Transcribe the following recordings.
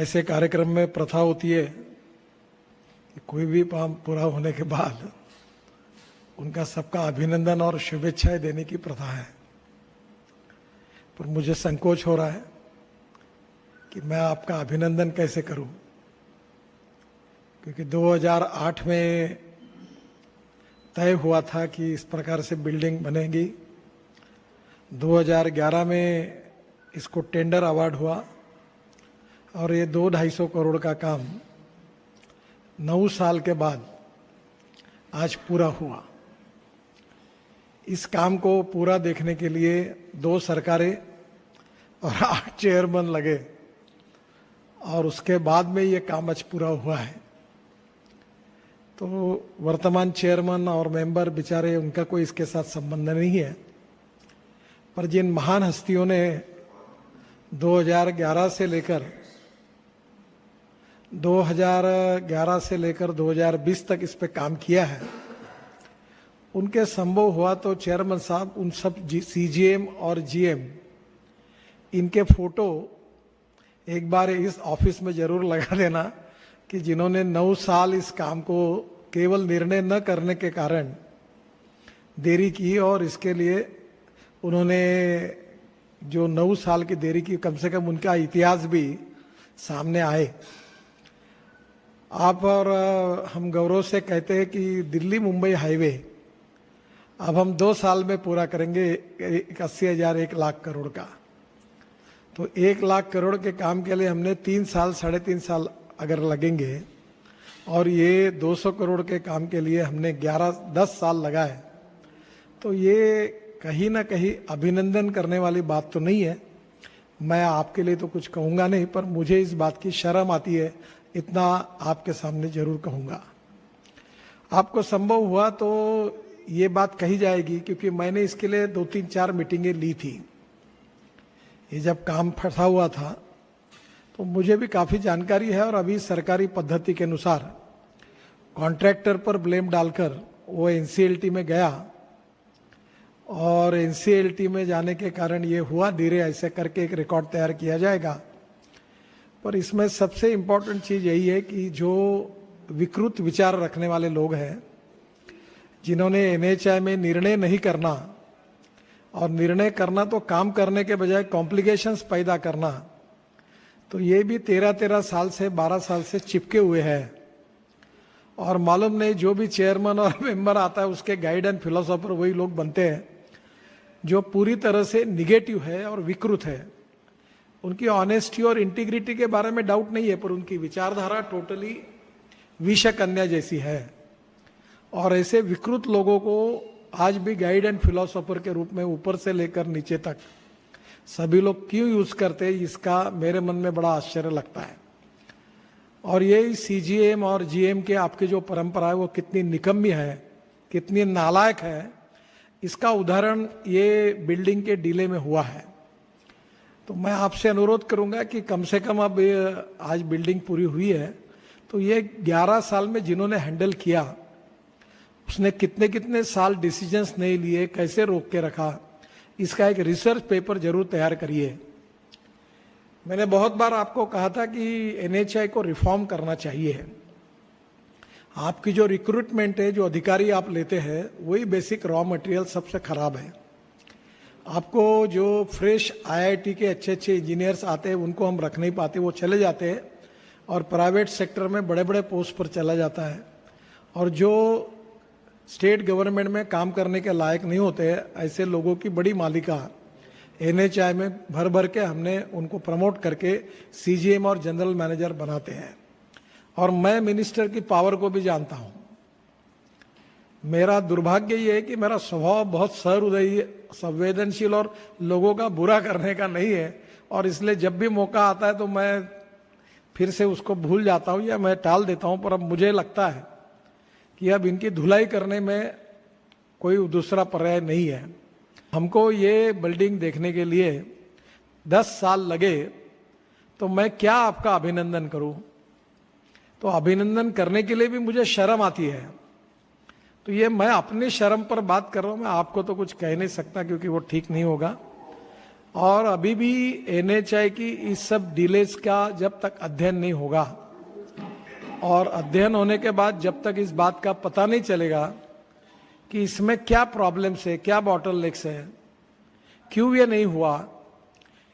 ऐसे कार्यक्रम में प्रथा होती है कि कोई भी काम पूरा होने के बाद उनका सबका अभिनंदन और शुभेच्छाएं देने की प्रथा है। पर मुझे संकोच हो रहा है कि मैं आपका अभिनंदन कैसे करूं, क्योंकि 2008 में तय हुआ था कि इस प्रकार से बिल्डिंग बनेगी। 2011 में इसको टेंडर अवार्ड हुआ और ये 200-250 करोड़ का काम 9 साल के बाद आज पूरा हुआ। इस काम को पूरा देखने के लिए 2 सरकारें और 8 चेयरमैन लगे और उसके बाद में ये काम आज पूरा हुआ है। तो वर्तमान चेयरमैन और मेंबर बेचारे, उनका कोई इसके साथ संबंध नहीं है, पर जिन महान हस्तियों ने 2011 से लेकर 2020 तक इस पे काम किया है, उनके संभव हुआ तो चेयरमैन साहब उन सब सीजीएम और जीएम इनके फोटो एक बार इस ऑफिस में जरूर लगा देना कि जिन्होंने 9 साल इस काम को केवल निर्णय न करने के कारण देरी की, और इसके लिए उन्होंने जो 9 साल की देरी की, कम से कम उनका इतिहास भी सामने आए। आप और हम गौरव से कहते हैं कि दिल्ली मुंबई हाईवे अब हम 2 साल में पूरा करेंगे, 80,000 1 लाख करोड़ का। तो 1 लाख करोड़ के काम के लिए हमने 3 साल 3.5 साल अगर लगेंगे, और ये 200 करोड़ के काम के लिए हमने 10 साल लगाए, तो ये कहीं ना कहीं अभिनंदन करने वाली बात तो नहीं है। मैं आपके लिए तो कुछ कहूँगा नहीं, पर मुझे इस बात की शर्म आती है, इतना आपके सामने जरूर कहूँगा। आपको संभव हुआ तो ये बात कही जाएगी, क्योंकि मैंने इसके लिए 2-3-4 मीटिंगें ली थी। ये जब काम फंसा हुआ था तो मुझे भी काफ़ी जानकारी है, और अभी सरकारी पद्धति के अनुसार कॉन्ट्रैक्टर पर ब्लेम डालकर वो एनसीएलटी में गया, और एनसीएलटी में जाने के कारण ये हुआ। धीरे ऐसे करके एक रिकॉर्ड तैयार किया जाएगा। पर इसमें सबसे इम्पोर्टेंट चीज़ यही है कि जो विकृत विचार रखने वाले लोग हैं, जिन्होंने एनएचआई में निर्णय नहीं करना, और निर्णय करना तो काम करने के बजाय कॉम्प्लिकेशंस पैदा करना, तो ये भी 13 साल से 12 साल से चिपके हुए हैं। और मालूम नहीं, जो भी चेयरमैन और मेंबर आता है उसके गाइड एंड फिलोसोफर वही लोग बनते हैं जो पूरी तरह से निगेटिव है और विकृत है। उनकी ऑनेस्टी और इंटीग्रिटी के बारे में डाउट नहीं है, पर उनकी विचारधारा टोटली विषकन्या जैसी है। और ऐसे विकृत लोगों को आज भी गाइड एंड फिलोसोफर के रूप में ऊपर से लेकर नीचे तक सभी लोग क्यों यूज करते हैं, इसका मेरे मन में बड़ा आश्चर्य लगता है। और ये सीजीएम और जीएम के आपकी जो परंपरा है वो कितनी निकम्मी है, कितनी नालायक है, इसका उदाहरण ये बिल्डिंग के डीले में हुआ है। तो मैं आपसे अनुरोध करूंगा कि कम से कम अब आज बिल्डिंग पूरी हुई है, तो ये 11 साल में जिन्होंने हैंडल किया, उसने कितने कितने साल डिसीजंस नहीं लिए, कैसे रोक के रखा, इसका एक रिसर्च पेपर जरूर तैयार करिए। मैंने बहुत बार आपको कहा था कि एनएचआई को रिफॉर्म करना चाहिए। आपकी जो रिक्रूटमेंट है, जो अधिकारी आप लेते हैं, वही बेसिक रॉ मटेरियल सबसे खराब है। आपको जो फ्रेश आईआईटी के अच्छे अच्छे इंजीनियर्स आते हैं उनको हम रख नहीं पाते, वो चले जाते हैं और प्राइवेट सेक्टर में बड़े बड़े पोस्ट पर चला जाता है। और जो स्टेट गवर्नमेंट में काम करने के लायक नहीं होते, ऐसे लोगों की बड़ी मालिका एनएचआई में भर भर के हमने उनको प्रमोट करके सीजीएम और जनरल मैनेजर बनाते हैं। और मैं मिनिस्टर की पावर को भी जानता हूं। मेरा दुर्भाग्य ये है कि मेरा स्वभाव बहुत सहृदयी, संवेदनशील और लोगों का बुरा करने का नहीं है, और इसलिए जब भी मौका आता है तो मैं फिर से उसको भूल जाता हूं या मैं टाल देता हूं। पर अब मुझे लगता है कि अब इनकी धुलाई करने में कोई दूसरा पर्याय नहीं है। हमको ये बिल्डिंग देखने के लिए 10 साल लगे, तो मैं क्या आपका अभिनंदन करूं। तो अभिनंदन करने के लिए भी मुझे शर्म आती है। तो ये मैं अपनी शर्म पर बात कर रहा हूं, मैं आपको तो कुछ कह नहीं सकता क्योंकि वो ठीक नहीं होगा। और अभी भी एनएचआई की इस सब डिलेज का जब तक अध्ययन नहीं होगा और अध्ययन होने के बाद जब तक इस बात का पता नहीं चलेगा कि इसमें क्या प्रॉब्लम्स है, क्या बॉटलनेक्स है, क्यों ये नहीं हुआ,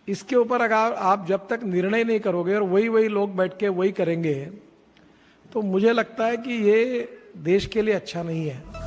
इसके ऊपर अगर आप जब तक निर्णय नहीं करोगे और वही लोग बैठ के वही करेंगे, तो मुझे लगता है कि ये देश के लिए अच्छा नहीं है।